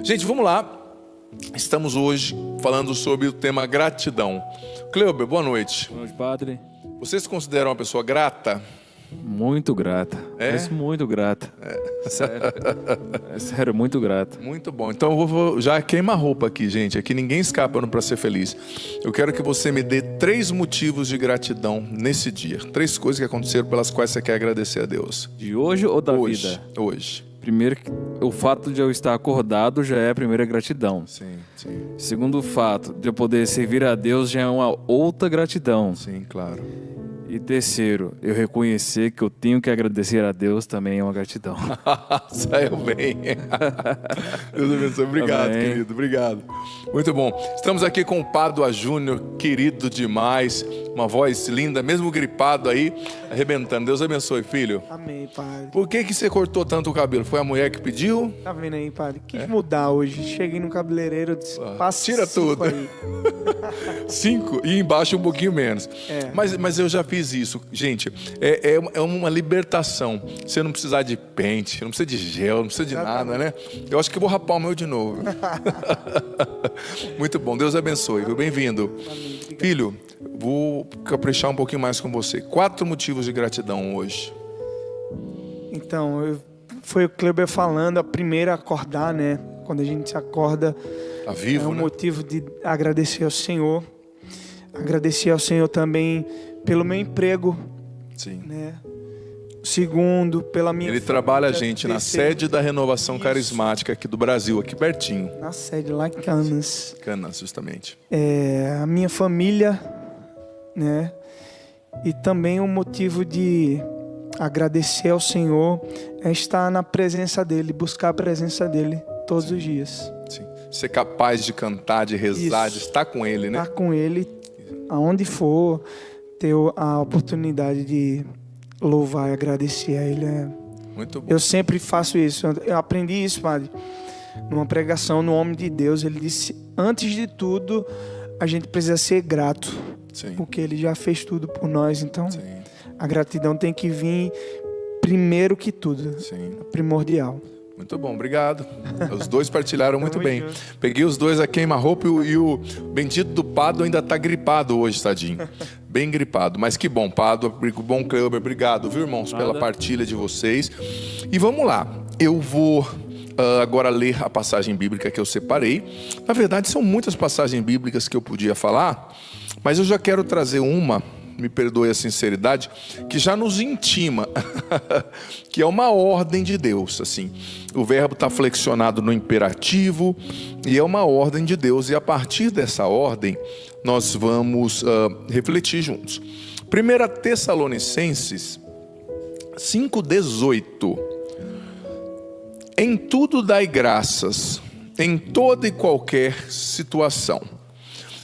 Gente, vamos lá. Estamos hoje falando sobre o tema gratidão. Cleuber, boa noite. Boa noite, padre. Você se considera uma pessoa grata? Muito grata. É? Mas muito grata. Sério. É sério, muito grata. Muito bom. Então eu vou já queima a roupa aqui, gente. Aqui ninguém escapa para ser feliz. Eu quero que você me dê 3 motivos de gratidão nesse dia. 3 coisas que aconteceram pelas quais você quer agradecer a Deus. De hoje ou da Hoje. vida? Hoje. Primeiro, o fato de eu estar acordado já é a primeira gratidão. Sim, sim. Segundo, o fato de eu poder servir a Deus já é uma outra gratidão. Sim, claro. E terceiro, eu reconhecer que eu tenho que agradecer a Deus também é uma gratidão. Saiu bem. Deus abençoe. Obrigado, Amém. querido. Obrigado. Muito bom. Estamos aqui com o Pádua Júnior, querido demais. Uma voz linda, mesmo gripado aí, arrebentando. Deus abençoe, filho. Amém, padre. Por que você cortou tanto o cabelo? Foi a mulher que pediu? Tá vendo aí, padre? Quis mudar hoje. Cheguei no cabeleireiro, disse, passa Tira 5 tudo. aí. 5 e embaixo um pouquinho menos. É. Mas eu já fiz isso. Gente, é uma libertação. Você não precisar de pente, não precisa de gel, não precisa de nada, né? Eu acho que eu vou rapar o meu de novo. Muito bom. Deus abençoe, viu? Bem-vindo. Filho, vou caprichar um pouquinho mais com você. 4 motivos de gratidão hoje. Então, foi o Cleuber falando, a primeira a acordar, né? Quando a gente se acorda, Tá vivo, é um né? motivo de agradecer ao Senhor. Agradecer ao Senhor também pelo meu emprego, Sim. né? Segundo, pela minha Ele família. trabalha a gente na Terceiro, sede da Renovação Isso. Carismática aqui do Brasil, aqui pertinho. na sede lá em Canas. Canas, justamente. A minha família, né? E também um motivo de agradecer ao Senhor é estar na presença dele, buscar a presença dele todos os dias. Sim. Ser capaz de cantar, de rezar, Isso. de estar com ele, né? Estar com ele aonde for, ter a oportunidade de louvar e agradecer a ele. Muito bom. Eu sempre faço isso. Eu aprendi isso, padre, numa pregação no Homem de Deus. Ele disse, antes de tudo, a gente precisa ser grato, Sim. porque ele já fez tudo por nós. Então, Sim. a gratidão tem que vir primeiro que tudo, Sim. primordial. Muito bom, obrigado. Os dois partilharam muito Tamo bem. junto. Peguei os dois a queima-roupa e o bendito do Pado ainda tá gripado hoje, tadinho. Bem gripado. Mas que bom, Pado. Bom, Cleuber. Obrigado, viu, irmãos, pela partilha de vocês. E vamos lá. Eu vou agora ler a passagem bíblica que eu separei. Na verdade, são muitas passagens bíblicas que eu podia falar, mas eu já quero trazer uma, me perdoe a sinceridade, que já nos intima, que é uma ordem de Deus, assim. O verbo está flexionado no imperativo e é uma ordem de Deus. E a partir dessa ordem, nós vamos refletir juntos. 1 Tessalonicenses 5,18. Em tudo dai graças, em toda e qualquer situação,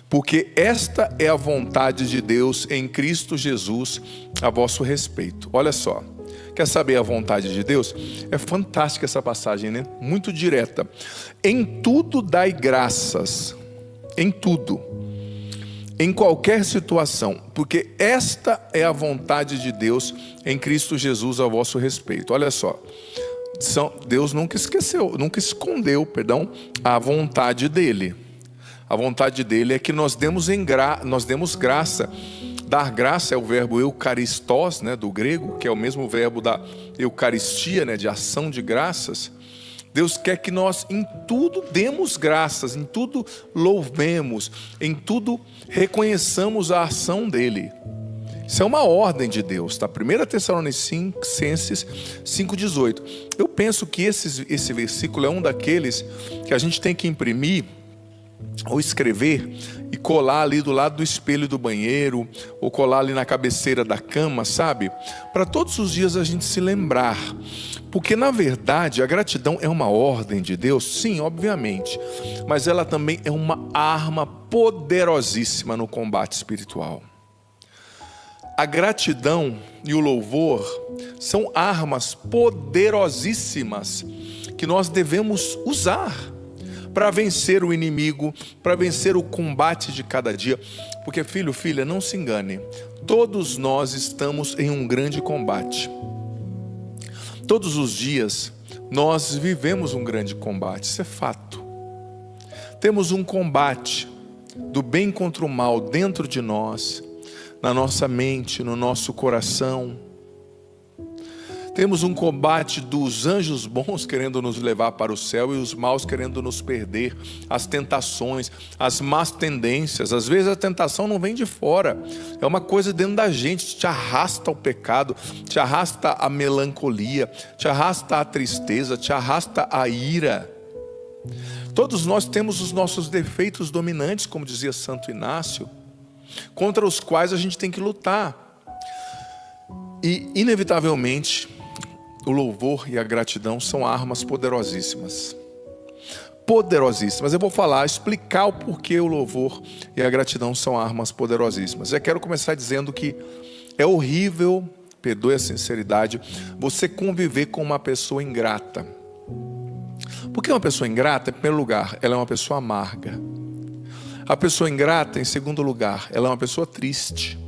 porque esta é a vontade de Deus em Cristo Jesus a vosso respeito. Olha só, quer saber a vontade de Deus? É fantástica essa passagem, né? Muito direta. Em tudo dai graças, em tudo, em qualquer situação, porque esta é a vontade de Deus em Cristo Jesus a vosso respeito. Olha só, Deus nunca escondeu a vontade dele. A vontade dele é que nós demos graça. Dar graça é o verbo eucaristos, né, do grego, que é o mesmo verbo da eucaristia, né, de ação de graças. Deus quer que nós em tudo demos graças, em tudo louvemos, em tudo reconheçamos a ação dele. Isso é uma ordem de Deus, tá? 1 Tessalonicenses 5,18. Eu penso que esse versículo é um daqueles que a gente tem que imprimir ou escrever e colar ali do lado do espelho do banheiro, ou colar ali na cabeceira da cama, sabe? Para todos os dias a gente se lembrar. Porque na verdade a gratidão é uma ordem de Deus, sim, obviamente, mas ela também é uma arma poderosíssima no combate espiritual. A gratidão e o louvor são armas poderosíssimas que nós devemos usar para vencer o inimigo, para vencer o combate de cada dia. Porque filho, filha, não se engane, todos nós estamos em um grande combate. Todos os dias nós vivemos um grande combate, isso é fato. Temos um combate do bem contra o mal dentro de nós, na nossa mente, no nosso coração. Temos um combate dos anjos bons querendo nos levar para o céu e os maus querendo nos perder. As tentações, as más tendências. Às vezes a tentação não vem de fora, é uma coisa dentro da gente, te arrasta ao pecado, te arrasta a melancolia, te arrasta a tristeza, te arrasta a ira. Todos nós temos os nossos defeitos dominantes, como dizia Santo Inácio, contra os quais a gente tem que lutar. E inevitavelmente o louvor e a gratidão são armas poderosíssimas. Poderosíssimas. Eu vou explicar o porquê o louvor e a gratidão são armas poderosíssimas. Eu quero começar dizendo que é horrível, perdoe a sinceridade, você conviver com uma pessoa ingrata. Porque uma pessoa ingrata, em primeiro lugar, ela é uma pessoa amarga. A pessoa ingrata, em segundo lugar, ela é uma pessoa triste.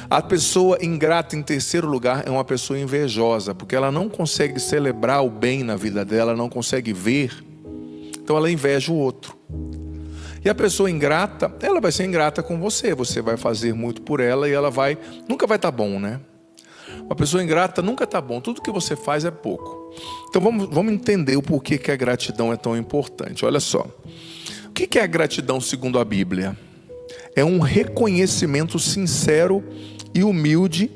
A pessoa ingrata, em terceiro lugar, é uma pessoa invejosa, porque ela não consegue celebrar o bem na vida dela, não consegue ver, então ela inveja o outro. E a pessoa ingrata, ela vai ser ingrata com você, você vai fazer muito por ela e ela nunca vai estar bom, né? Uma pessoa ingrata nunca está bom, tudo que você faz é pouco. Então vamos entender o porquê que a gratidão é tão importante. Olha só, o que é a gratidão segundo a Bíblia? É um reconhecimento sincero e humilde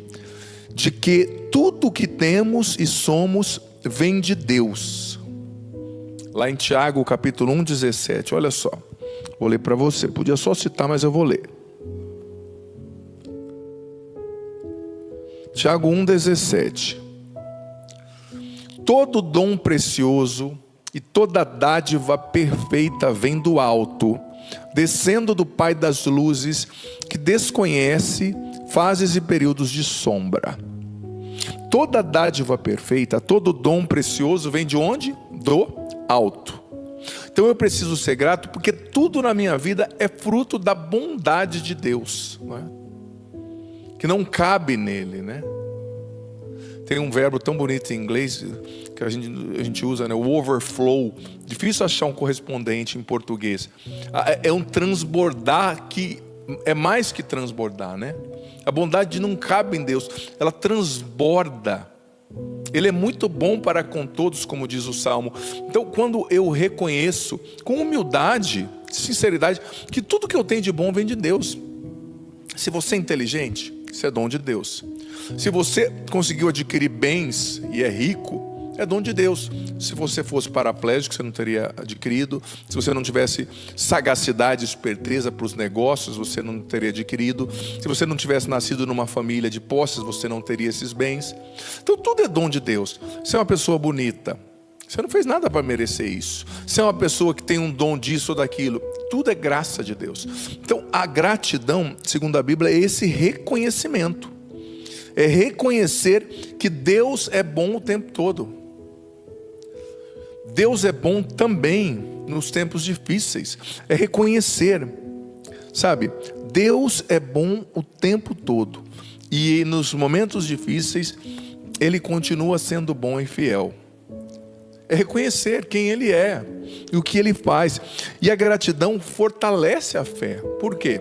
de que tudo que temos e somos vem de Deus. Lá em Tiago, capítulo 1:17, olha só. Vou ler para você, podia só citar, mas eu vou ler. Tiago 1:17. Todo dom precioso e toda dádiva perfeita vem do alto, descendo do Pai das luzes, que desconhece fases e períodos de sombra. Toda dádiva perfeita, todo dom precioso vem de onde? Do alto. Então eu preciso ser grato porque tudo na minha vida é fruto da bondade de Deus, não é? Que não cabe nele, né? Tem um verbo tão bonito em inglês que a gente usa, né? O overflow. Difícil achar um correspondente em português. É um transbordar que é mais que transbordar, né? A bondade não cabe em Deus, ela transborda. Ele é muito bom para com todos, como diz o Salmo. Então, quando eu reconheço com humildade, sinceridade, que tudo que eu tenho de bom vem de Deus. Se você é inteligente, isso é dom de Deus. Se você conseguiu adquirir bens e é rico, é dom de Deus. Se você fosse paraplégico, você não teria adquirido. Se você não tivesse sagacidade, esperteza para os negócios, você não teria adquirido. Se você não tivesse nascido numa família de posses, você não teria esses bens. Então tudo é dom de Deus. Se é uma pessoa bonita, você não fez nada para merecer isso. Se é uma pessoa que tem um dom disso ou daquilo, tudo é graça de Deus. Então a gratidão, segundo a Bíblia, é esse reconhecimento. É reconhecer que Deus é bom o tempo todo. Deus é bom também nos tempos difíceis. É reconhecer, sabe? Deus é bom o tempo todo. E nos momentos difíceis, Ele continua sendo bom e fiel. É reconhecer quem Ele é e o que Ele faz. E a gratidão fortalece a fé. Por quê?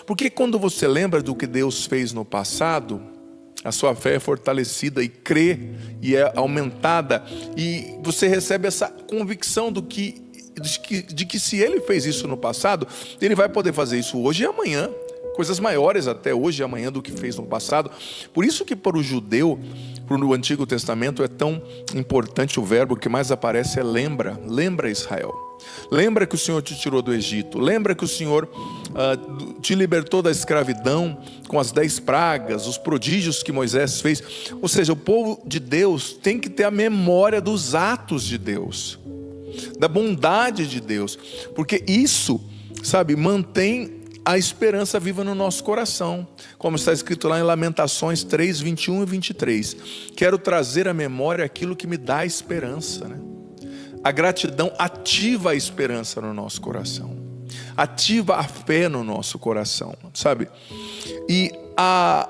Porque quando você lembra do que Deus fez no passado, a sua fé é fortalecida e crê e é aumentada. E você recebe essa convicção de que se Ele fez isso no passado, Ele vai poder fazer isso hoje e amanhã. Coisas maiores até hoje e amanhã do que fez no passado. Por isso que para o judeu, para o Antigo Testamento, é tão importante o verbo que mais aparece é lembra. Lembra, Israel. Lembra que o Senhor te tirou do Egito. Lembra que o Senhor te libertou da escravidão com as 10 pragas, os prodígios que Moisés fez. Ou seja, o povo de Deus tem que ter a memória dos atos de Deus, da bondade de Deus. Porque isso, sabe, mantém a esperança viva no nosso coração, como está escrito lá em Lamentações 3, 21 e 23. Quero trazer à memória aquilo que me dá esperança, né? A gratidão ativa a esperança no nosso coração, ativa a fé no nosso coração, sabe? E a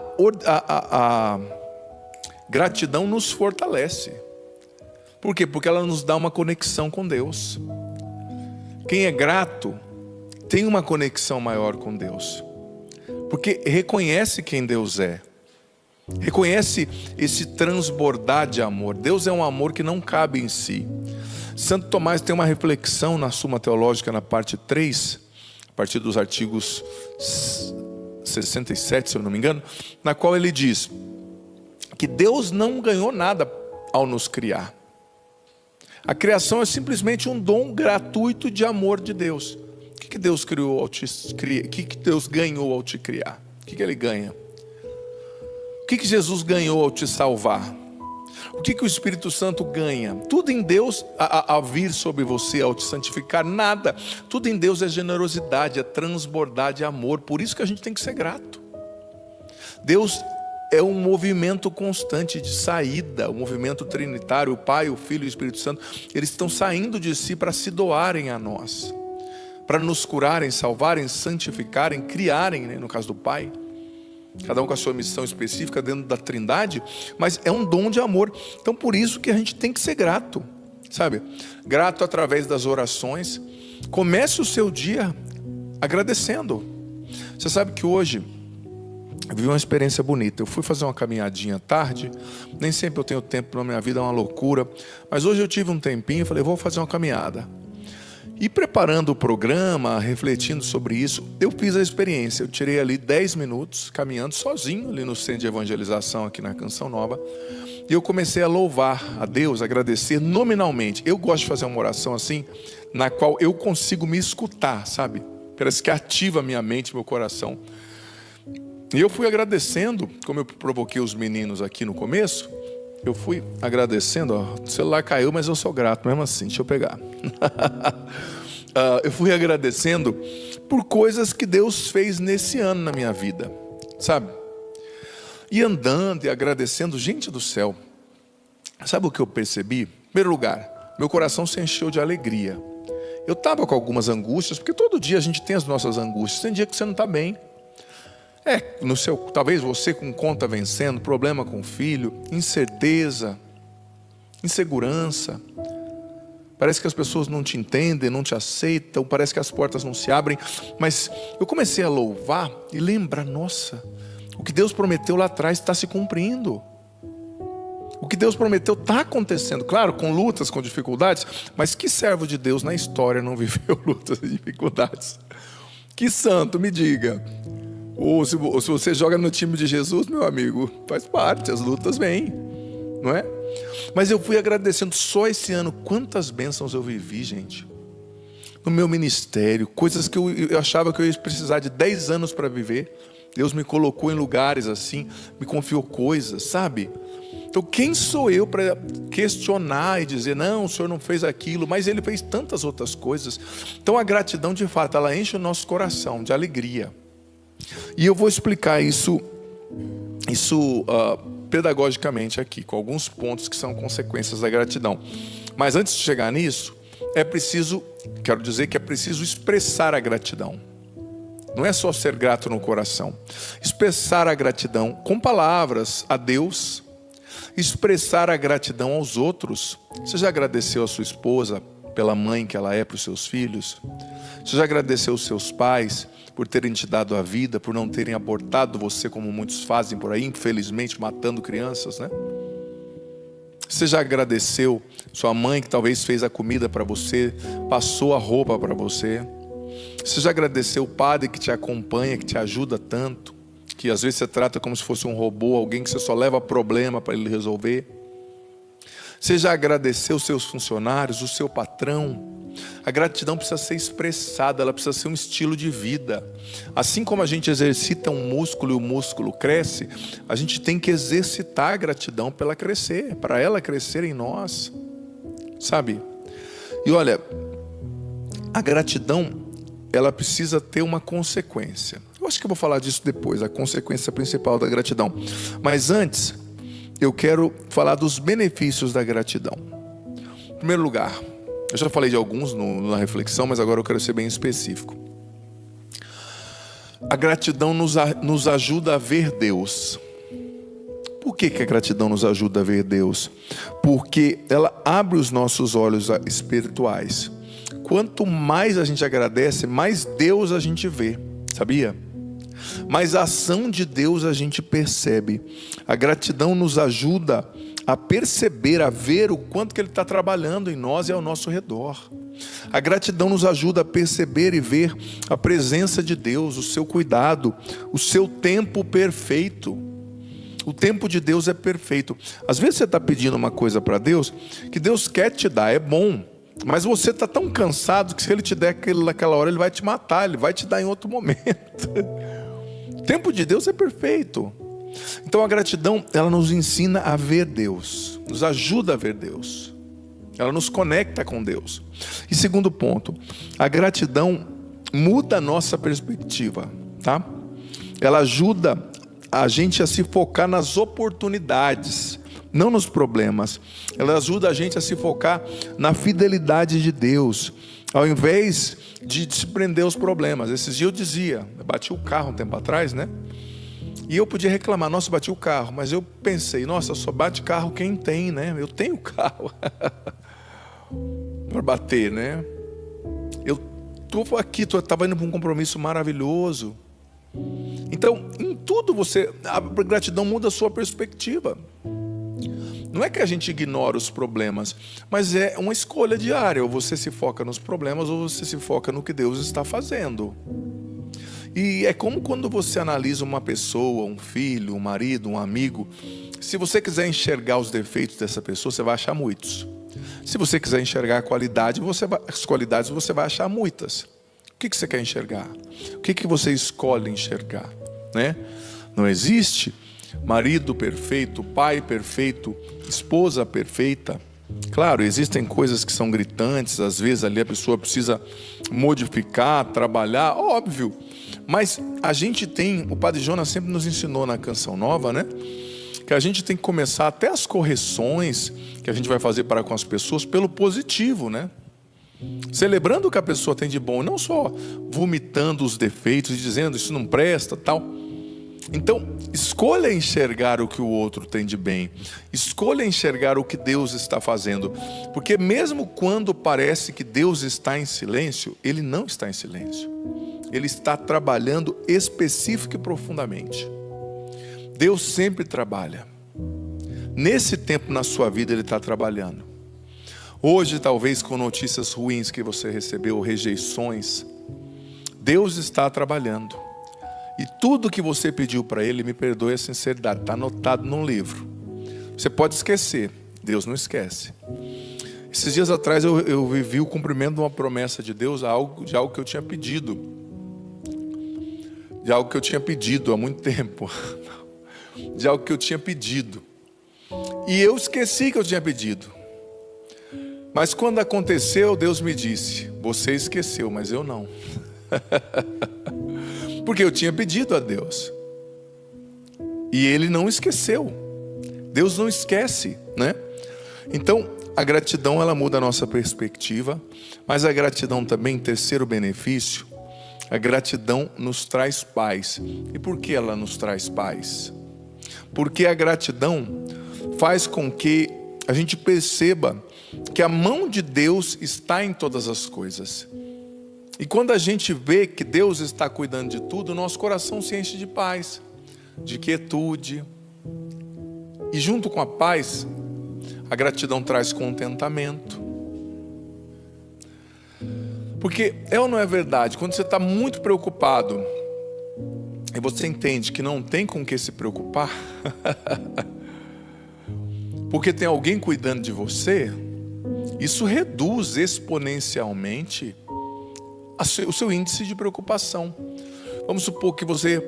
gratidão nos fortalece. Por quê? Porque ela nos dá uma conexão com Deus. Quem é grato tem uma conexão maior com Deus, porque reconhece quem Deus é, reconhece esse transbordar de amor. Deus é um amor que não cabe em si. Santo Tomás tem uma reflexão na Suma Teológica, na parte 3, a partir dos artigos 67, se eu não me engano, na qual ele diz que Deus não ganhou nada ao nos criar. A criação é simplesmente um dom gratuito de amor de Deus. O que Deus criou ao te criar? O que Deus ganhou ao te criar? O que Ele ganha? O que Jesus ganhou ao te salvar? O que o Espírito Santo ganha? Tudo em Deus a vir sobre você, ao te santificar, nada. Tudo em Deus é generosidade, é transbordar de amor. Por isso que a gente tem que ser grato. Deus é um movimento constante de saída, o movimento trinitário, o Pai, o Filho e o Espírito Santo, eles estão saindo de si para se doarem a nós, para nos curarem, salvarem, santificarem, criarem, né, no caso do Pai, cada um com a sua missão específica dentro da Trindade, mas é um dom de amor. Então por isso que a gente tem que ser grato, sabe? Grato através das orações. Comece o seu dia agradecendo. Você sabe que hoje eu vivi uma experiência bonita. Eu fui fazer uma caminhadinha tarde. Nem sempre eu tenho tempo na minha vida, é uma loucura. Mas hoje eu tive um tempinho e falei, vou fazer uma caminhada. E preparando o programa, refletindo sobre isso, eu fiz a experiência. Eu tirei ali 10 minutos, caminhando sozinho, ali no centro de evangelização, aqui na Canção Nova. E eu comecei a louvar a Deus, agradecer nominalmente. Eu gosto de fazer uma oração assim, na qual eu consigo me escutar, sabe? Parece que ativa a minha mente, meu coração. E eu fui agradecendo, como eu provoquei os meninos aqui no começo, eu fui agradecendo, ó, o celular caiu, mas eu sou grato mesmo assim, deixa eu pegar. Eu fui agradecendo por coisas que Deus fez nesse ano na minha vida, sabe? E andando e agradecendo, gente do céu, sabe o que eu percebi? Em primeiro lugar, meu coração se encheu de alegria. Eu estava com algumas angústias, porque todo dia a gente tem as nossas angústias, tem dia que você não está bem. Talvez você com conta vencendo, problema com o filho, incerteza, insegurança. Parece que as pessoas não te entendem, não te aceitam, parece que as portas não se abrem. Mas eu comecei a louvar e lembrar, nossa, o que Deus prometeu lá atrás está se cumprindo. O que Deus prometeu está acontecendo, claro, com lutas, com dificuldades, mas que servo de Deus na história não viveu lutas e dificuldades? Que santo, me diga. Ou se você joga no time de Jesus, meu amigo, faz parte, as lutas vêm, não é? Mas eu fui agradecendo só esse ano, quantas bênçãos eu vivi, gente. No meu ministério, coisas que eu achava que eu ia precisar de 10 anos para viver. Deus me colocou em lugares assim, me confiou coisas, sabe? Então quem sou eu para questionar e dizer, não, o Senhor não fez aquilo, mas Ele fez tantas outras coisas. Então a gratidão de fato, ela enche o nosso coração de alegria. E eu vou explicar isso pedagogicamente aqui, com alguns pontos que são consequências da gratidão. Mas antes de chegar nisso, quero dizer que é preciso expressar a gratidão. Não é só ser grato no coração. Expressar a gratidão com palavras a Deus, expressar a gratidão aos outros. Você já agradeceu a sua esposa pela mãe que ela é para os seus filhos? Você já agradeceu aos seus pais por terem te dado a vida, por não terem abortado você como muitos fazem por aí, infelizmente matando crianças, né? Você já agradeceu sua mãe que talvez fez a comida para você, passou a roupa para você? Você já agradeceu o padre que te acompanha, que te ajuda tanto, que às vezes você trata como se fosse um robô, alguém que você só leva problema para ele resolver? Você já agradeceu os seus funcionários, o seu patrão? A gratidão precisa ser expressada, ela precisa ser um estilo de vida. Assim como a gente exercita um músculo e o músculo cresce, a gente tem que exercitar a gratidão para ela crescer em nós, sabe? E olha, a gratidão, ela precisa ter uma consequência. Eu acho que eu vou falar disso depois, a consequência principal da gratidão. Mas antes, eu quero falar dos benefícios da gratidão. Em primeiro lugar, eu já falei de alguns na reflexão, mas agora eu quero ser bem específico. A gratidão nos ajuda a ver Deus. por que a gratidão nos ajuda a ver Deus? Porque ela abre os nossos olhos espirituais. Quanto mais a gente agradece, mais Deus a gente vê, sabia? Mais a ação de Deus a gente percebe. A gratidão nos ajuda a perceber, a ver o quanto que Ele está trabalhando em nós e ao nosso redor. A gratidão nos ajuda a perceber e ver a presença de Deus, o seu cuidado, o seu tempo perfeito. O tempo de Deus é perfeito. Às vezes você está pedindo uma coisa para Deus, que Deus quer te dar, é bom. Mas você está tão cansado que se Ele te der aquilo naquela hora, Ele vai te matar, Ele vai te dar em outro momento. O tempo de Deus é perfeito. Então a gratidão, ela nos ensina a ver Deus, nos ajuda a ver Deus. Ela nos conecta com Deus. E segundo ponto, a gratidão muda a nossa perspectiva, tá? Ela ajuda a gente a se focar nas oportunidades, não nos problemas. Ela ajuda a gente a se focar na fidelidade de Deus, ao invés de se prender aos problemas. Esses dias eu dizia, eu bati o carro um tempo atrás, né? E eu podia reclamar, nossa, bati o carro. Mas eu pensei, nossa, só bate carro quem tem, né? Eu tenho carro para bater, né? Eu estou aqui, estava indo para um compromisso maravilhoso. Então, em tudo a gratidão muda a sua perspectiva. Não é que a gente ignora os problemas, mas é uma escolha diária. Ou você se foca nos problemas, ou você se foca no que Deus está fazendo. E é como quando você analisa uma pessoa, um filho, um marido, um amigo. Se você quiser enxergar os defeitos dessa pessoa, você vai achar muitos. Se você quiser enxergar as qualidades, você vai achar muitas. O que você quer enxergar? O que você escolhe enxergar? Né? Não existe marido perfeito, pai perfeito, esposa perfeita. Claro, existem coisas que são gritantes, às vezes ali a pessoa precisa modificar, trabalhar, óbvio. Mas a gente o Padre Jonas sempre nos ensinou na Canção Nova, né? Que a gente tem que começar até as correções que a gente vai fazer para com as pessoas pelo positivo, né? Celebrando o que a pessoa tem de bom, não só vomitando os defeitos e dizendo isso não presta, tal. Então, escolha enxergar o que o outro tem de bem. Escolha enxergar o que Deus está fazendo. Porque mesmo quando parece que Deus está em silêncio, Ele não está em silêncio. Ele está trabalhando específico e profundamente. Deus sempre trabalha. Nesse tempo na sua vida Ele está trabalhando. Hoje, talvez com notícias ruins que você recebeu, rejeições, Deus está trabalhando. E tudo que você pediu para Ele, me perdoe a sinceridade, está anotado num livro. Você pode esquecer, Deus não esquece. Esses dias atrás eu vivi o cumprimento de uma promessa de Deus, de algo que eu tinha pedido. De algo que eu tinha pedido há muito tempo. De algo que eu tinha pedido. E eu esqueci que eu tinha pedido. Mas quando aconteceu, Deus me disse, você esqueceu, mas eu não. Porque eu tinha pedido a Deus. E Ele não esqueceu. Deus não esquece, né? Então, a gratidão, ela muda a nossa perspectiva. Mas a gratidão também, terceiro benefício, a gratidão nos traz paz. E por que ela nos traz paz? Porque a gratidão faz com que a gente perceba que a mão de Deus está em todas as coisas. E quando a gente vê que Deus está cuidando de tudo, nosso coração se enche de paz, de quietude. E junto com a paz, a gratidão traz contentamento. Porque é ou não é verdade, quando você está muito preocupado, e você entende que não tem com o que se preocupar, porque tem alguém cuidando de você, isso reduz exponencialmente o seu índice de preocupação. Vamos supor que você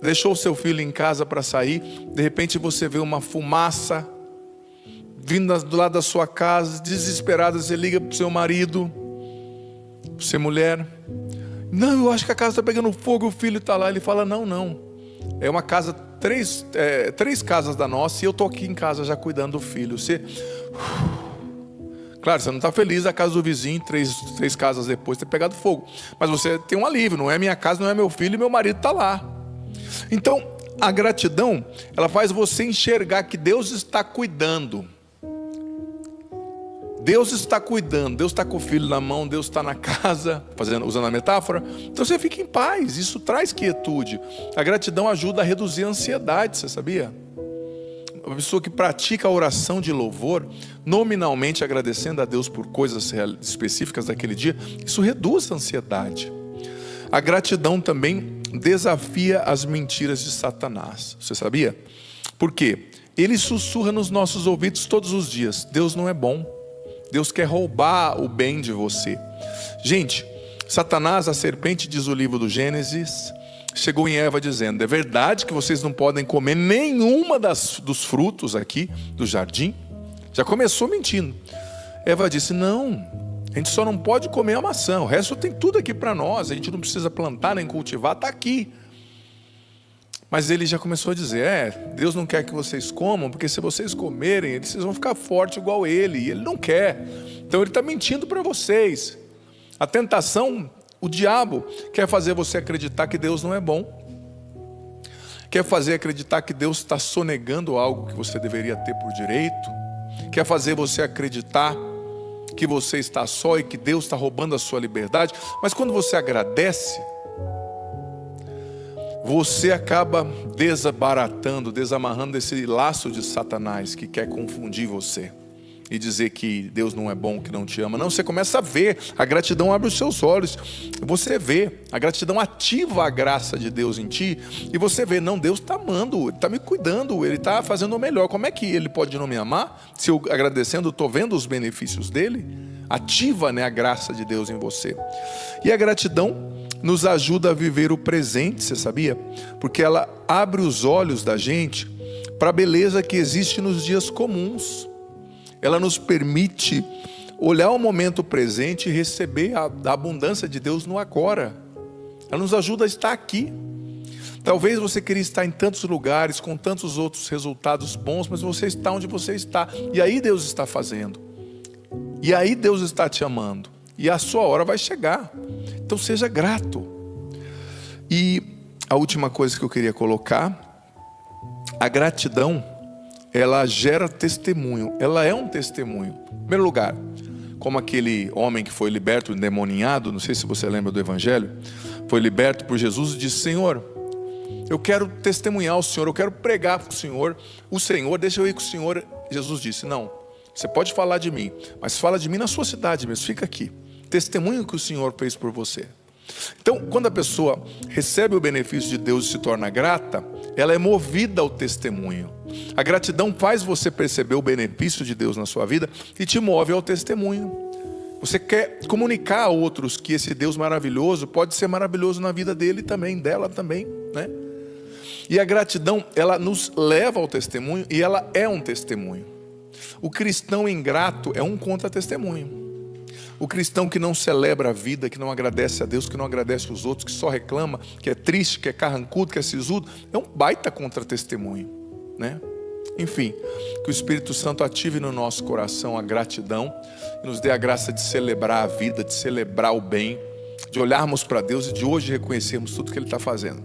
deixou o seu filho em casa para sair, de repente você vê uma fumaça vindo do lado da sua casa, desesperada, você liga para o seu marido, para a sua mulher, não, eu acho que a casa está pegando fogo, o filho está lá. Ele fala, não, é uma casa, três casas da nossa, e eu estou aqui em casa já cuidando do filho. Claro, você não está feliz a casa do vizinho, três casas depois ter pegado fogo. Mas você tem um alívio, não é minha casa, não é meu filho e meu marido está lá. Então, a gratidão, ela faz você enxergar que Deus está cuidando. Deus está cuidando, Deus está com o filho na mão, Deus está na casa, usando a metáfora. Então você fica em paz, isso traz quietude. A gratidão ajuda a reduzir a ansiedade, você sabia? Uma pessoa que pratica a oração de louvor, nominalmente agradecendo a Deus por coisas específicas daquele dia, isso reduz a ansiedade. A gratidão também desafia as mentiras de Satanás, você sabia? Por quê? Ele sussurra nos nossos ouvidos todos os dias: Deus não é bom, Deus quer roubar o bem de você. Gente, Satanás, a serpente, diz o livro do Gênesis, chegou em Eva dizendo: é verdade que vocês não podem comer nenhuma dos frutos aqui do jardim? Já começou mentindo. Eva disse: não, a gente só não pode comer a maçã, o resto tem tudo aqui para nós, a gente não precisa plantar nem cultivar, está aqui. Mas ele já começou a dizer: Deus não quer que vocês comam, porque se vocês comerem, vocês vão ficar fortes igual ele, e ele não quer. Então ele está mentindo para vocês. A tentação, o diabo quer fazer você acreditar que Deus não é bom, quer fazer acreditar que Deus está sonegando algo que você deveria ter por direito, quer fazer você acreditar que você está só e que Deus está roubando a sua liberdade. Mas quando você agradece, você acaba desabaratando, desamarrando esse laço de Satanás que quer confundir você e dizer que Deus não é bom, que não te ama. Não, você começa a ver, a gratidão abre os seus olhos, você vê, a gratidão ativa a graça de Deus em ti, e você vê: não, Deus está amando, Ele está me cuidando, Ele está fazendo o melhor. Como é que Ele pode não me amar? Se eu agradecendo, estou vendo os benefícios dEle. Ativa, a graça de Deus em você. E a gratidão nos ajuda a viver o presente, você sabia? Porque ela abre os olhos da gente para a beleza que existe nos dias comuns. Ela nos permite olhar o momento presente e receber a abundância de Deus no agora. Ela nos ajuda a estar aqui. Talvez você queria estar em tantos lugares, com tantos outros resultados bons, mas você está onde você está. E aí Deus está fazendo. E aí Deus está te amando. E a sua hora vai chegar. Então seja grato. E a última coisa que eu queria colocar: a gratidão, ela gera testemunho, ela é um testemunho. Em primeiro lugar, como aquele homem que foi liberto, endemoniado, não sei se você lembra do Evangelho, foi liberto por Jesus e disse: Senhor, eu quero testemunhar o Senhor, eu quero pregar para o Senhor, deixa eu ir com o Senhor. Jesus disse: não, você pode falar de mim, mas fala de mim na sua cidade mesmo, fica aqui, testemunho que o Senhor fez por você. Então, quando a pessoa recebe o benefício de Deus e se torna grata, ela é movida ao testemunho. A gratidão faz você perceber o benefício de Deus na sua vida e te move ao testemunho. Você quer comunicar a outros que esse Deus maravilhoso pode ser maravilhoso na vida dele também, dela também, né? E a gratidão, ela nos leva ao testemunho, e ela é um testemunho. O cristão ingrato é um contra-testemunho. O cristão que não celebra a vida, que não agradece a Deus, que não agradece os outros, que só reclama, que é triste, que é carrancudo, que é sisudo, é um baita contra-testemunho, né? Enfim, que o Espírito Santo ative no nosso coração a gratidão e nos dê a graça de celebrar a vida, de celebrar o bem, de olharmos para Deus e de hoje reconhecermos tudo que Ele está fazendo.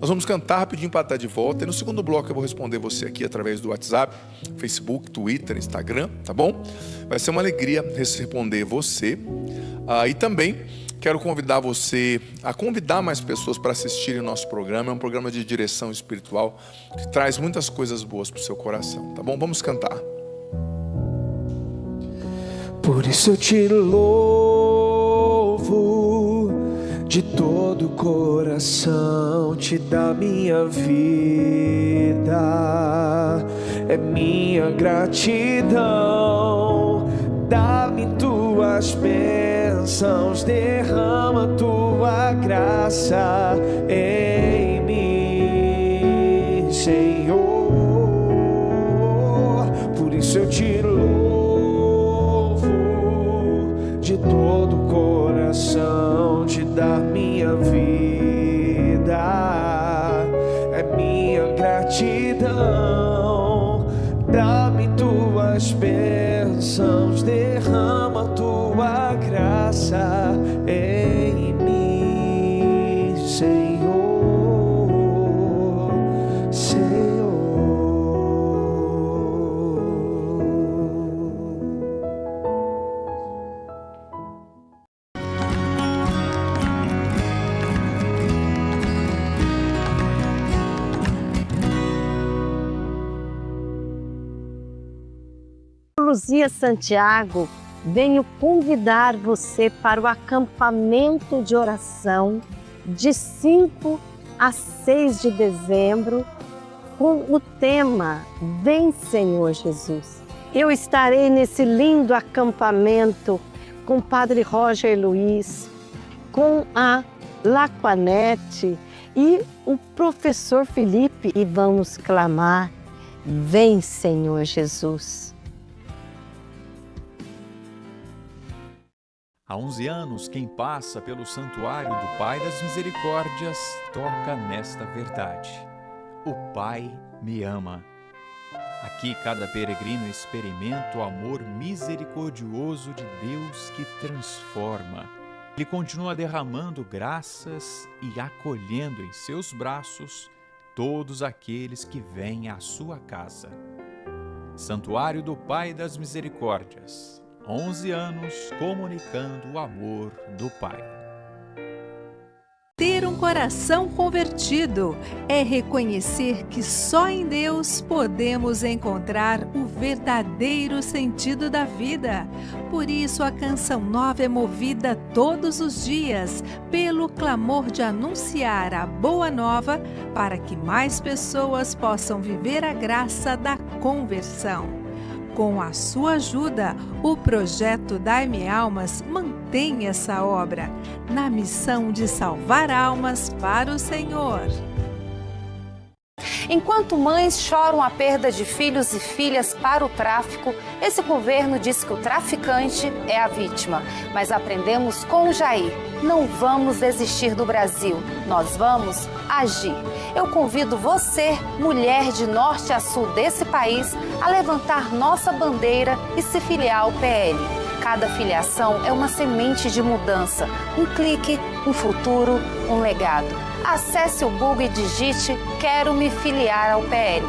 Nós vamos cantar rapidinho para estar de volta, e no segundo bloco eu vou responder você aqui através do WhatsApp, Facebook, Twitter, Instagram, tá bom? Vai ser uma alegria responder você. E também quero convidar você a convidar mais pessoas para assistirem o nosso programa. É um programa de direção espiritual que traz muitas coisas boas para o seu coração, tá bom? Vamos cantar. Por isso eu te louvo de todo o coração, te dá minha vida, é minha gratidão. Dá-me tuas bênçãos, derrama tua graça em mim, Senhor. Por isso eu te louvo de todo o coração, te dar minha vida, é minha gratidão. Dá-me tuas bênçãos, derrama tua graça em mim, Senhor. Luzia Santiago, venho convidar você para o acampamento de oração de 5 a 6 de dezembro, com o tema Vem, Senhor Jesus. Eu estarei nesse lindo acampamento com o Padre Roger Luiz, com a Laquanete e o professor Felipe, e vamos clamar: Vem, Senhor Jesus. Há 11 anos, quem passa pelo Santuário do Pai das Misericórdias toca nesta verdade: o Pai me ama. Aqui cada peregrino experimenta o amor misericordioso de Deus que transforma. Ele continua derramando graças e acolhendo em seus braços todos aqueles que vêm à sua casa. Santuário do Pai das Misericórdias, 11 anos comunicando o amor do Pai. Ter um coração convertido é reconhecer que só em Deus podemos encontrar o verdadeiro sentido da vida. Por isso, a Canção Nova é movida todos os dias pelo clamor de anunciar a boa nova para que mais pessoas possam viver a graça da conversão. Com a sua ajuda, o projeto Dai-me Almas mantém essa obra, na missão de salvar almas para o Senhor. Enquanto mães choram a perda de filhos e filhas para o tráfico, esse governo diz que o traficante é a vítima. Mas aprendemos com o Jair: não vamos desistir do Brasil, nós vamos agir. Eu convido você, mulher de norte a sul desse país, a levantar nossa bandeira e se filiar ao PL. Cada filiação é uma semente de mudança, um clique, um futuro, um legado. Acesse o Google e digite "Quero me filiar ao PL".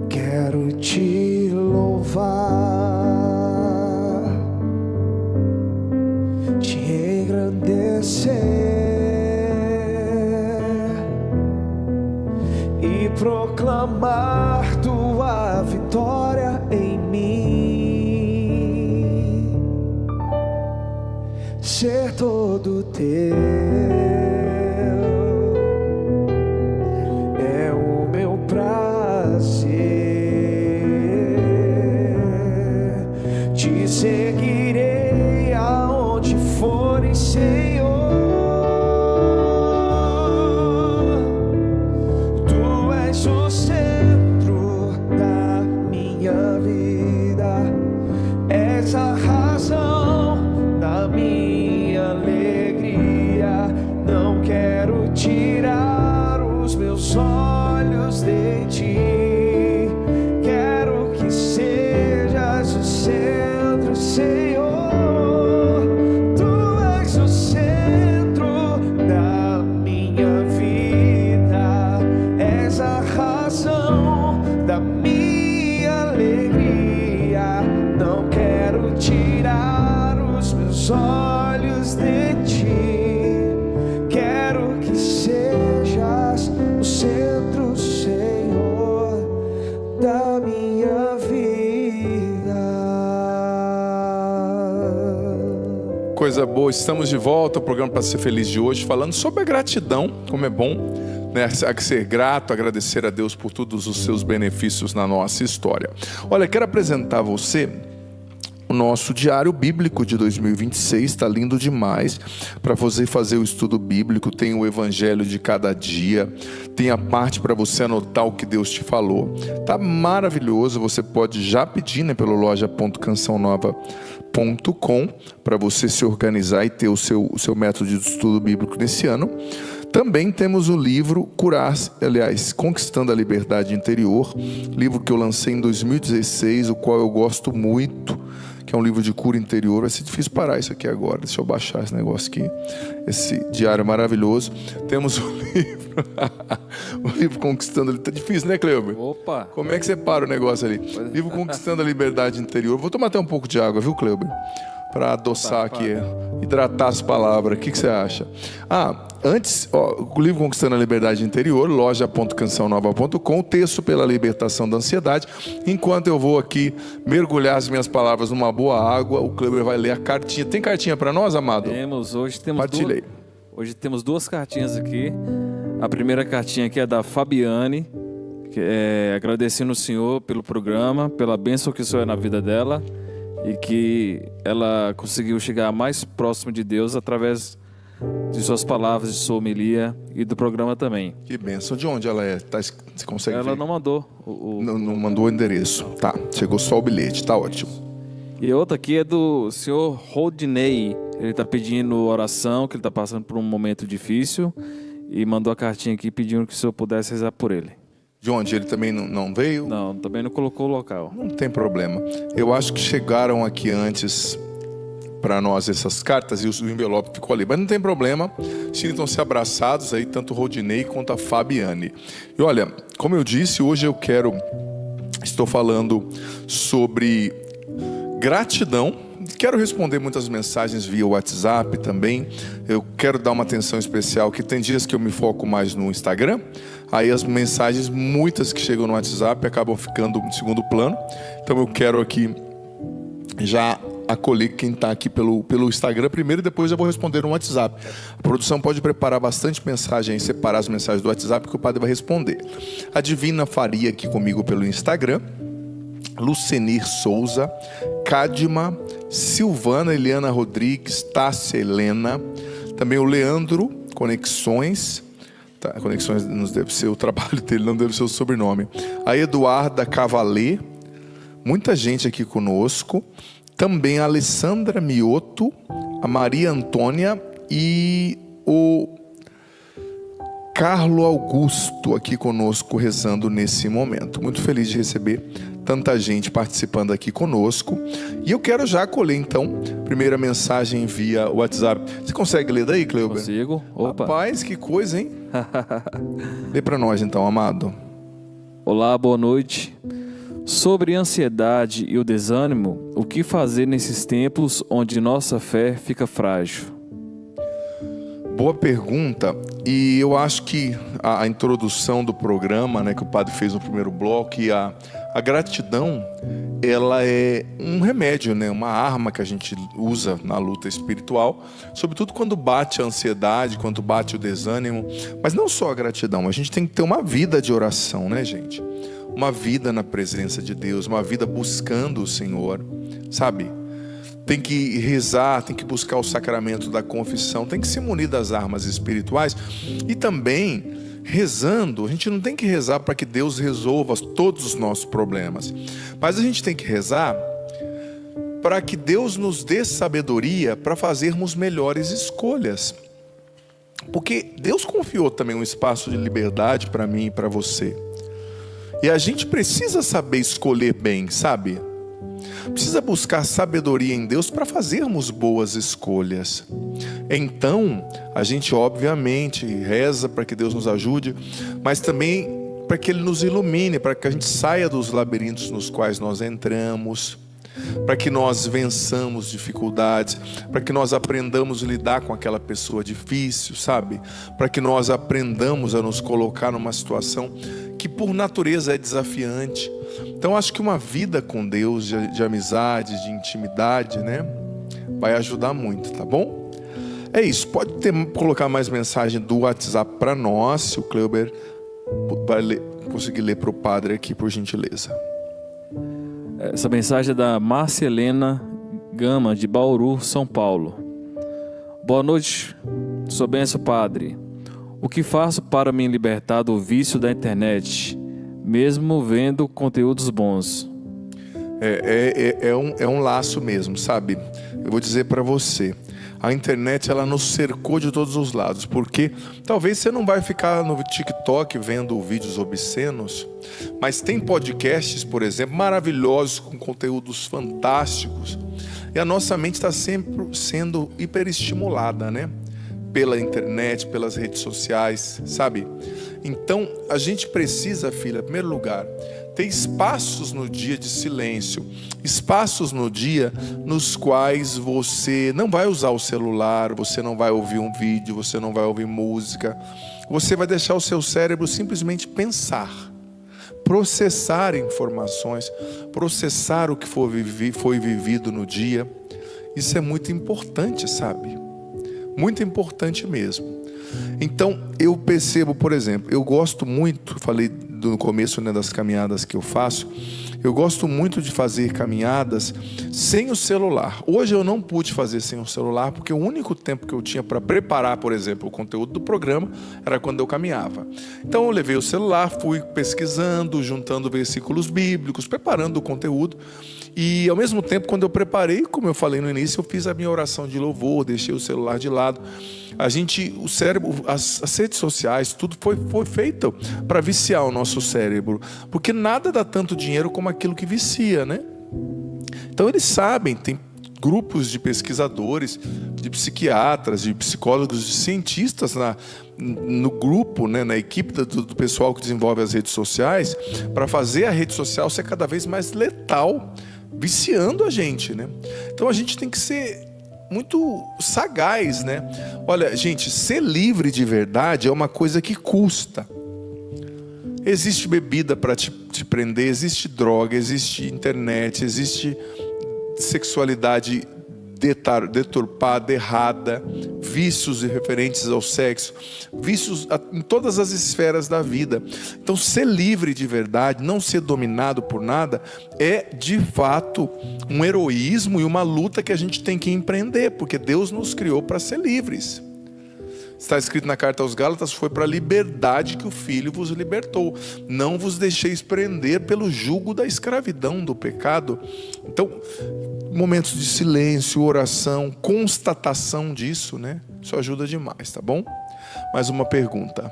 Quero te louvar, te engrandecer e proclamar tua vitória em mim, ser todo teu. É o meu prazer. Te seguirei aonde fores, Senhor. Tu és o centro da minha vida, és a razão da minha alegria. Não quero tirar os meus olhos de ti, quero que sejas o centro, Senhor. Tu és o centro da minha vida, és a razão da minha alegria. Não quero tirar os meus olhos de ti, quero que sejas o centro, Senhor. coisa boa, estamos de volta ao programa Para Ser Feliz de hoje, falando sobre a gratidão, como é bom, né? Ser grato, agradecer a Deus por todos os seus benefícios na nossa história. Olha, quero apresentar a você o nosso diário bíblico de 2026, está lindo demais para você fazer o estudo bíblico. Tem o evangelho de cada dia, tem a parte para você anotar o que Deus te falou. Tá maravilhoso, você pode já pedir, né, pelo loja.cançãonova.com para você se organizar e ter o seu método de estudo bíblico nesse ano. Também temos o livro Conquistando a Liberdade Interior, livro que eu lancei em 2016, o qual eu gosto muito, que é um livro de cura interior. Vai ser difícil parar isso aqui agora, deixa eu baixar esse negócio aqui, esse diário maravilhoso. Temos o livro Conquistando, tá difícil, né, Cleuber? Opa! Como é que você para o negócio ali? Livro Conquistando a Liberdade Interior. Vou tomar até um pouco de água, viu, Cleuber? Para adoçar aqui, hidratar as palavras. O que você acha? Antes, o livro Conquistando a Liberdade Interior, loja.cançãonova.com, o texto pela libertação da ansiedade. Enquanto eu vou aqui mergulhar as minhas palavras numa boa água, o Cleber vai ler a cartinha. Tem cartinha para nós, amado? Hoje temos duas cartinhas aqui. A primeira cartinha aqui é da Fabiane, agradecendo o Senhor pelo programa, pela bênção que o Senhor é na vida dela, e que ela conseguiu chegar mais próximo de Deus através de suas palavras, de sua homilia e do programa também. Que bênção. De onde ela é? Você consegue ver? Ela não mandou não mandou o endereço. Tá, chegou só o bilhete, tá ótimo. E outra aqui é do senhor Rodney. Ele está pedindo oração, que ele está passando por um momento difícil, e mandou a cartinha aqui pedindo que o senhor pudesse rezar por ele. De onde? Ele também não veio? Não, também não colocou o local. Não tem problema. Eu acho que chegaram aqui antes para nós essas cartas e o envelope ficou ali. Mas não tem problema. Sintam-se abraçados aí, tanto o Rodinei quanto a Fabiane. E olha, como eu disse, hoje estou falando sobre gratidão. Quero responder muitas mensagens via WhatsApp também. Eu quero dar uma atenção especial, que tem dias que eu me foco mais no Instagram. Aí as mensagens, muitas que chegam no WhatsApp, acabam ficando em segundo plano. Então eu quero aqui já acolher quem está aqui pelo Instagram primeiro, e depois eu vou responder no WhatsApp. A produção pode preparar bastante mensagem e separar as mensagens do WhatsApp que o padre vai responder. A Divina Faria aqui comigo pelo Instagram. Lucenir Souza, Cadma, Silvana Eliana Rodrigues, Tássia Helena, também o Leandro Conexões, Conexões não deve ser o trabalho dele, não deve ser o sobrenome. A Eduarda Cavalê, muita gente aqui conosco, também a Alessandra Mioto, a Maria Antônia e o Carlo Augusto aqui conosco rezando nesse momento. Muito feliz de receber tanta gente participando aqui conosco. E eu quero já acolher, então, primeira mensagem via WhatsApp. Você consegue ler daí, Cleuber? Consigo. Opa. Rapaz, que coisa, hein? Lê para nós, então, amado. Olá, boa noite. Sobre ansiedade e o desânimo, o que fazer nesses tempos onde nossa fé fica frágil? Boa pergunta. E eu acho que a introdução do programa, né, que o padre fez no primeiro bloco, e a gratidão, ela é um remédio, né, uma arma que a gente usa na luta espiritual, sobretudo quando bate a ansiedade, quando bate o desânimo. Mas não só a gratidão, a gente tem que ter uma vida de oração, né, gente? Uma vida na presença de Deus, uma vida buscando o Senhor, sabe? Tem que rezar, tem que buscar o sacramento da confissão, tem que se munir das armas espirituais. E também, rezando, a gente não tem que rezar para que Deus resolva todos os nossos problemas, mas a gente tem que rezar para que Deus nos dê sabedoria para fazermos melhores escolhas. Porque Deus confiou também um espaço de liberdade para mim e para você. E a gente precisa saber escolher bem, sabe? Precisa buscar sabedoria em Deus para fazermos boas escolhas. Então, a gente obviamente reza para que Deus nos ajude, mas também para que Ele nos ilumine, para que a gente saia dos labirintos nos quais nós entramos, para que nós vençamos dificuldades, para que nós aprendamos a lidar com aquela pessoa difícil, sabe? Para que nós aprendamos a nos colocar numa situação que por natureza é desafiante. Então acho que uma vida com Deus, de amizade, de intimidade, né? vai ajudar muito, tá bom? É isso, pode colocar mais mensagem do WhatsApp para nós, se o Cleuber vai conseguir ler para o padre aqui, por gentileza. Essa mensagem é da Márcia Helena Gama, de Bauru, São Paulo. Boa noite, sua bênção, padre. O que faço para me libertar do vício da internet, mesmo vendo conteúdos bons? É um laço mesmo, sabe? Eu vou dizer para você, a internet ela nos cercou de todos os lados, porque talvez você não vai ficar no TikTok vendo vídeos obscenos, mas tem podcasts, por exemplo, maravilhosos, com conteúdos fantásticos, e a nossa mente está sempre sendo hiperestimulada, né? Pela internet, pelas redes sociais, sabe? Então, a gente precisa, filha, em primeiro lugar, ter espaços no dia de silêncio, espaços no dia nos quais você não vai usar o celular, você não vai ouvir um vídeo, você não vai ouvir música, você vai deixar o seu cérebro simplesmente pensar, processar informações, processar o que foi vivido no dia. Isso é muito importante, sabe? Muito importante mesmo. Então, eu percebo, por exemplo, eu gosto muito, falei no começo, né, das caminhadas que eu faço, eu gosto muito de fazer caminhadas sem o celular. Hoje eu não pude fazer sem o celular, porque o único tempo que eu tinha para preparar, por exemplo, o conteúdo do programa, era quando eu caminhava. Então eu levei o celular, fui pesquisando, juntando versículos bíblicos, preparando o conteúdo. E ao mesmo tempo, quando eu preparei, como eu falei no início, eu fiz a minha oração de louvor, deixei o celular de lado. O cérebro, as redes sociais, tudo foi feito para viciar o nosso cérebro, porque nada dá tanto dinheiro como aquilo que vicia, né? Então eles sabem, tem grupos de pesquisadores, de psiquiatras, de psicólogos, de cientistas no grupo, né, na equipe do pessoal que desenvolve as redes sociais, para fazer a rede social ser cada vez mais letal, viciando a gente, né? Então a gente tem que ser muito sagaz, né? Olha, gente, ser livre de verdade é uma coisa que custa. Existe bebida para te prender, existe droga, existe internet, existe sexualidade deturpada, errada, vícios referentes ao sexo, vícios em todas as esferas da vida. Então, ser livre de verdade, não ser dominado por nada, é de fato um heroísmo e uma luta que a gente tem que empreender, porque Deus nos criou para ser livres. Está escrito na carta aos Gálatas: foi para a liberdade que o Filho vos libertou. Não vos deixeis prender pelo jugo da escravidão do pecado. Então, momentos de silêncio, oração, constatação disso, né? Isso ajuda demais, tá bom? Mais uma pergunta.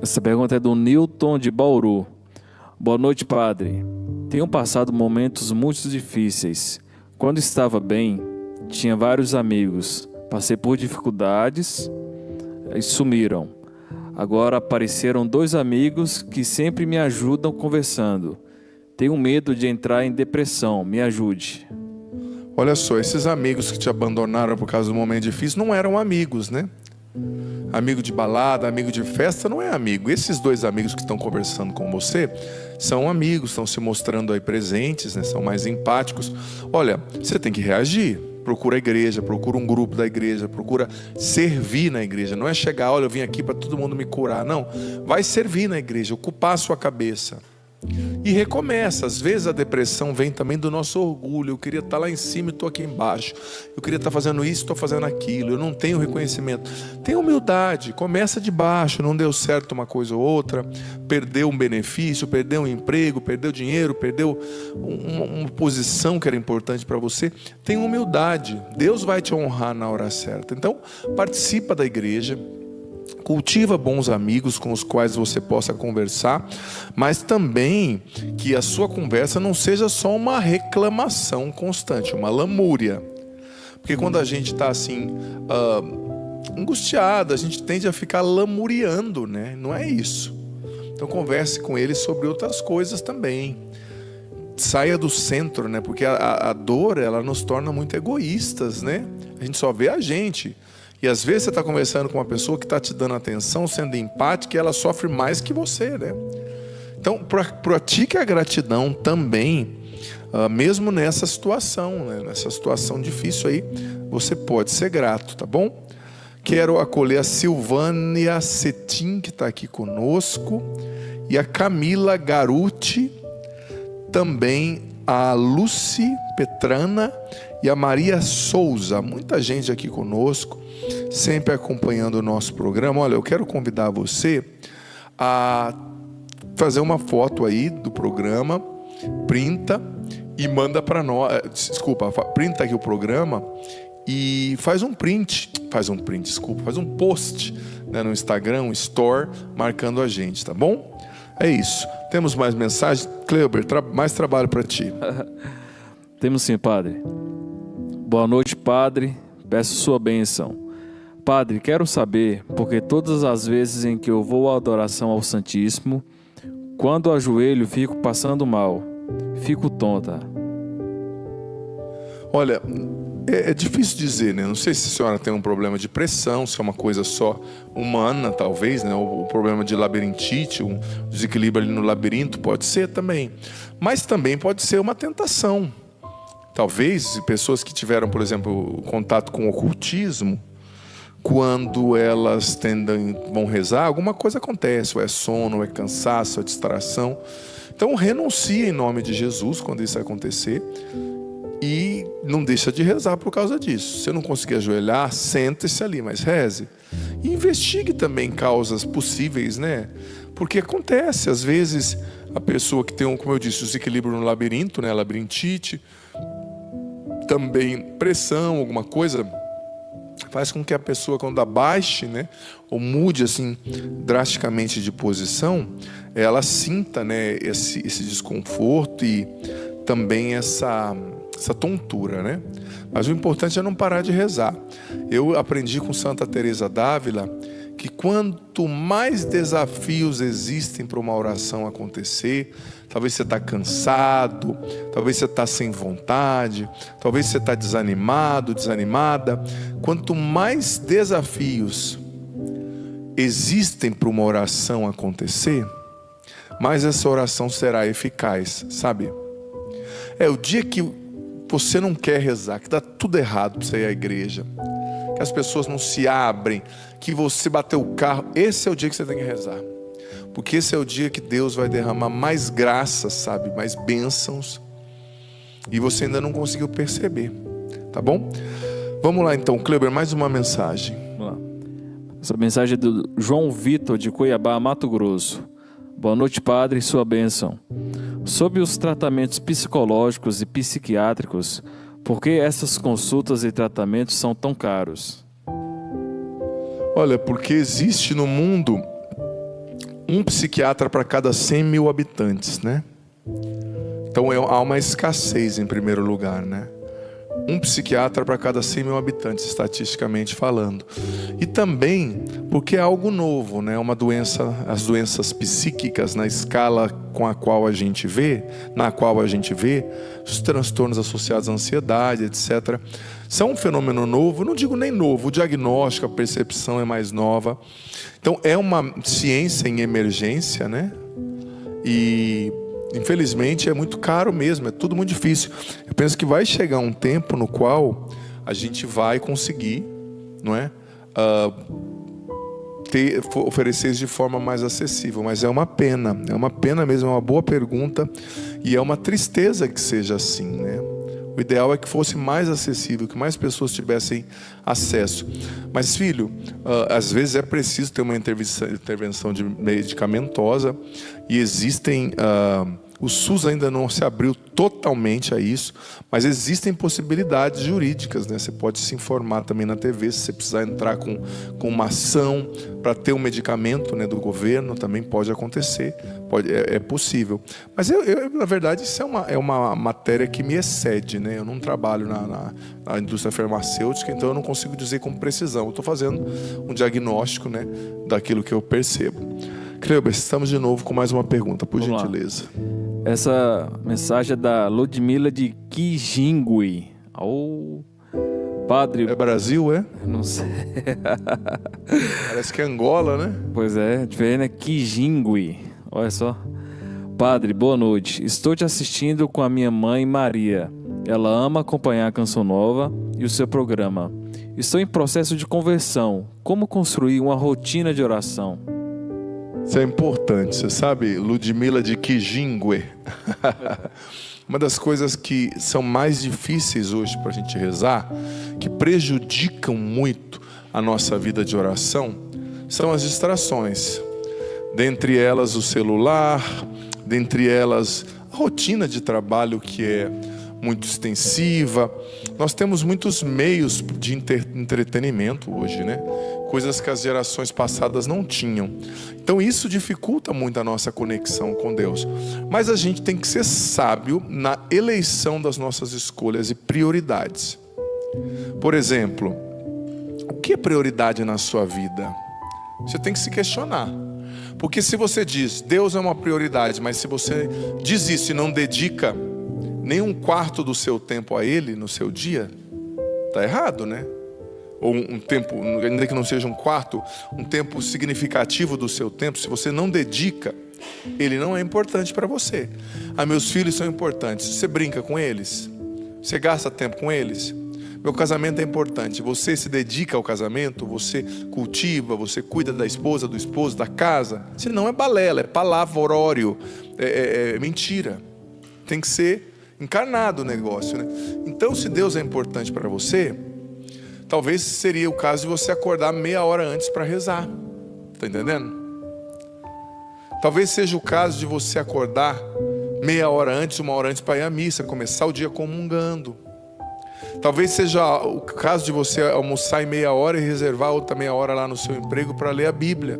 Essa pergunta é do Newton de Bauru. Boa noite, padre. Tenho passado momentos muito difíceis. Quando estava bem, tinha vários amigos. Passei por dificuldades e sumiram. Agora apareceram 2 amigos que sempre me ajudam conversando. Tenho medo de entrar em depressão. Me ajude. Olha só, esses amigos que te abandonaram por causa do momento difícil não eram amigos, né? Amigo de balada, amigo de festa não é amigo. Esses 2 amigos que estão conversando com você são amigos, estão se mostrando aí presentes, né? São mais empáticos. Olha, você tem que reagir. Procura a igreja, procura um grupo da igreja, procura servir na igreja. Não é chegar, olha, eu vim aqui para todo mundo me curar. Não, vai servir na igreja, ocupar a sua cabeça. E recomeça. Às vezes a depressão vem também do nosso orgulho. Eu queria estar lá em cima e estou aqui embaixo. Eu queria estar fazendo isso, estou fazendo aquilo. Eu não tenho reconhecimento. Tenha humildade. Começa de baixo. Não deu certo uma coisa ou outra. Perdeu um benefício, perdeu um emprego, perdeu dinheiro, perdeu uma posição que era importante para você. Tenha humildade. Deus vai te honrar na hora certa. Então, participa da igreja. Cultiva bons amigos com os quais você possa conversar, mas também que a sua conversa não seja só uma reclamação constante, uma lamúria. Porque quando a gente está assim, angustiado, a gente tende a ficar lamuriando, né? Não é isso. Então converse com ele sobre outras coisas também. Saia do centro, né? Porque a dor, ela nos torna muito egoístas, né? A gente só vê a gente. E às vezes você está conversando com uma pessoa que está te dando atenção, sendo empática, e ela sofre mais que você, né? Então, pratique a gratidão também mesmo nessa situação, né? Nessa situação difícil aí, você pode ser grato, tá bom? Quero acolher a Silvânia Cetim, que está aqui conosco, e a Camila Garuti, também a Lucy Petrana e a Maria Souza. Muita gente aqui conosco, sempre acompanhando o nosso programa. Olha, eu quero convidar você a fazer uma foto aí do programa, printa e manda para nós. Printa aqui o programa e faz um post, né, no Instagram, um story, marcando a gente, tá bom? É isso. Temos mais mensagens? Kleber, mais trabalho para ti. Temos sim, padre. Boa noite, padre. Peço sua bênção. Padre, quero saber, porque todas as vezes em que eu vou à adoração ao Santíssimo, quando ajoelho, fico passando mal, fico tonta. Olha, é difícil dizer, né? Não sei se a senhora tem um problema de pressão, se é uma coisa só humana, talvez, né? O problema de labirintite, um desequilíbrio ali no labirinto, pode ser também. Mas também pode ser uma tentação. Talvez pessoas que tiveram, por exemplo, contato com o ocultismo, quando elas vão rezar, alguma coisa acontece, ou é sono, ou é cansaço, ou é distração. Então renuncie em nome de Jesus quando isso acontecer e não deixa de rezar por causa disso. Se você não conseguir ajoelhar, sente-se ali, mas reze. E investigue também causas possíveis, né? Porque acontece, às vezes, a pessoa que tem, como eu disse, desequilíbrio no labirinto, né? Labirintite, também pressão, alguma coisa, faz com que a pessoa, quando abaixe, né, ou mude assim drasticamente de posição, ela sinta, né, esse desconforto e também essa tontura, né? Mas o importante é não parar de rezar. Eu aprendi com Santa Teresa d'Ávila que quanto mais desafios existem para uma oração acontecer, talvez você está cansado, talvez você está sem vontade, talvez você está desanimado, desanimada. Quanto mais desafios existem para uma oração acontecer, mais essa oração será eficaz, sabe? O dia que você não quer rezar, que dá tudo errado para você ir à igreja, que as pessoas não se abrem, que você bateu o carro, esse é o dia que você tem que rezar. Porque esse é o dia que Deus vai derramar mais graças, sabe? Mais bênçãos. E você ainda não conseguiu perceber. Tá bom? Vamos lá então, Kleber, mais uma mensagem. Vamos lá. Essa mensagem é do João Vitor, de Cuiabá, Mato Grosso. Boa noite, padre, sua bênção. Sobre os tratamentos psicológicos e psiquiátricos, por que essas consultas e tratamentos são tão caros? Olha, porque existe no mundo um psiquiatra para cada 100 mil habitantes, né? Então há uma escassez em primeiro lugar, né? Um psiquiatra para cada 100 mil habitantes, estatisticamente falando. E também porque é algo novo, né? Uma doença, as doenças psíquicas na escala na qual a gente vê, os transtornos associados à ansiedade, etc., são um fenômeno novo. Não digo nem novo, o diagnóstico, a percepção é mais nova. Então é uma ciência em emergência, né? E infelizmente é muito caro mesmo, é tudo muito difícil. Eu penso que vai chegar um tempo no qual a gente vai conseguir, não é? Oferecer isso de forma mais acessível, mas é uma pena mesmo, é uma boa pergunta e é uma tristeza que seja assim, né? O ideal é que fosse mais acessível, que mais pessoas tivessem acesso. Mas, filho, às vezes é preciso ter uma intervenção medicamentosa e existem... O SUS ainda não se abriu totalmente a isso, mas existem possibilidades jurídicas, né? Você pode se informar também na TV, se você precisar entrar com uma ação para ter um medicamento, né, do governo, também pode acontecer, é possível. Mas na verdade, isso é uma matéria que me excede, né? Eu não trabalho na indústria farmacêutica, então eu não consigo dizer com precisão. Eu estou fazendo um diagnóstico, né, daquilo que eu percebo. Kleber, estamos de novo com mais uma pergunta, por Vamos gentileza. Lá. Essa mensagem é da Ludmila de Kijingui. Padre... É Brasil, é? Não sei. Parece que é Angola, né? Pois é, diferente, né? Kijingui. Olha só. Padre, boa noite. Estou te assistindo com a minha mãe Maria. Ela ama acompanhar a Canção Nova e o seu programa. Estou em processo de conversão. Como construir uma rotina de oração? Isso é importante. Você sabe, Ludmila de Kijingue. Uma das coisas que são mais difíceis hoje para a gente rezar, que prejudicam muito a nossa vida de oração, são as distrações. Dentre elas o celular, dentre elas a rotina de trabalho que é muito extensiva. Nós temos muitos meios de entretenimento hoje, né? Coisas que as gerações passadas não tinham. Então isso dificulta muito a nossa conexão com Deus. Mas a gente tem que ser sábio na eleição das nossas escolhas e prioridades. Por exemplo, o que é prioridade na sua vida? Você tem que se questionar. Porque se você diz, Deus é uma prioridade, mas se você diz isso e não dedica nem um quarto do seu tempo a Ele no seu dia, está errado, né? Ou um tempo, ainda que não seja um quarto, um tempo significativo do seu tempo, se você não dedica, ele não é importante para você. Meus filhos são importantes. Você brinca com eles? Você gasta tempo com eles? Meu casamento é importante. Você se dedica ao casamento? Você cultiva? Você cuida da esposa, do esposo, da casa? Se não é balela, é palavrório, é mentira. Tem que ser encarnado o negócio, né? Então, se Deus é importante para você, talvez seria o caso de você acordar meia hora antes para rezar. Está entendendo? Talvez seja o caso de você acordar meia hora antes, uma hora antes para ir à missa, começar o dia comungando. Talvez seja o caso de você almoçar em meia hora e reservar outra meia hora lá no seu emprego para ler a Bíblia.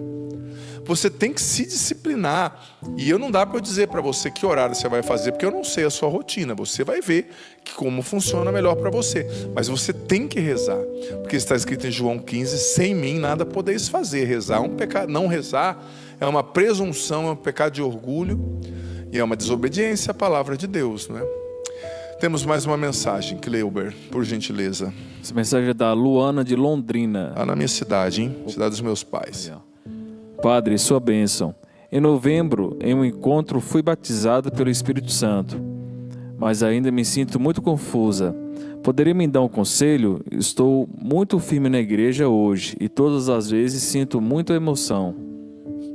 Você tem que se disciplinar. E eu não dá para eu dizer para você que horário você vai fazer, porque eu não sei a sua rotina. Você vai ver como funciona melhor para você. Mas você tem que rezar. Porque está escrito em João 15, sem mim nada podeis fazer. Rezar é um pecado. Não rezar é uma presunção, é um pecado de orgulho. E é uma desobediência à palavra de Deus, não é? Temos mais uma mensagem, Cleuber, por gentileza. Essa mensagem é da Luana de Londrina. Na minha cidade, hein? Cidade dos meus pais. Padre, sua bênção. Em novembro, em um encontro, fui batizada pelo Espírito Santo, mas ainda me sinto muito confusa. Poderia me dar um conselho? Estou muito firme na igreja hoje e todas as vezes sinto muita emoção.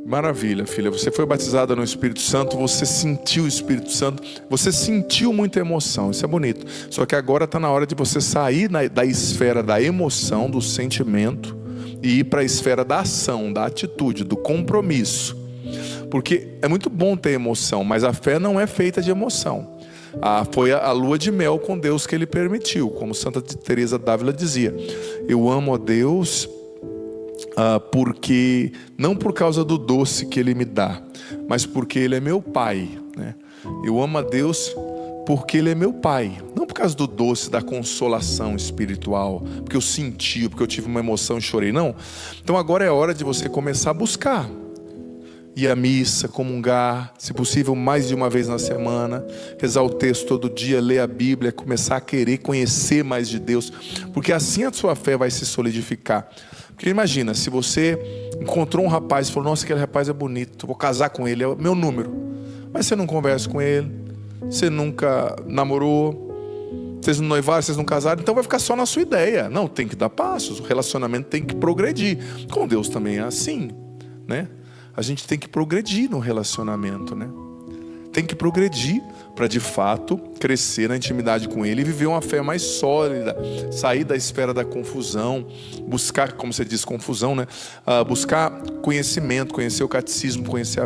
Maravilha, filha. Você foi batizada no Espírito Santo, você sentiu o Espírito Santo, você sentiu muita emoção, isso é bonito. Só que agora está na hora de você sair da esfera da emoção, do sentimento, e ir para a esfera da ação, da atitude, do compromisso. Porque é muito bom ter emoção, mas a fé não é feita de emoção. Foi a lua de mel com Deus que Ele permitiu, como Santa Teresa d'Ávila dizia. Eu amo a Deus porque não por causa do doce que Ele me dá, mas porque Ele é meu Pai, né? Eu amo a Deus porque Ele é meu Pai, não por causa do doce, da consolação espiritual, porque eu senti, porque eu tive uma emoção e chorei, não. Então agora é hora de você começar a buscar, ir à missa, comungar, se possível mais de uma vez na semana, rezar o texto todo dia, ler a Bíblia, começar a querer conhecer mais de Deus, porque assim a sua fé vai se solidificar. Porque imagina, se você encontrou um rapaz e falou, nossa, aquele rapaz é bonito, vou casar com ele, é o meu número. Mas você não conversa com ele, você nunca namorou, vocês não noivaram, vocês não casaram, então vai ficar só na sua ideia. Não, tem que dar passos, o relacionamento tem que progredir. Com Deus também é assim, né? A gente tem que progredir no relacionamento, né? Tem que progredir para de fato crescer na intimidade com Ele e viver uma fé mais sólida, sair da esfera da confusão, buscar, como você diz, confusão, né? Buscar conhecimento, conhecer o catecismo, conhecer a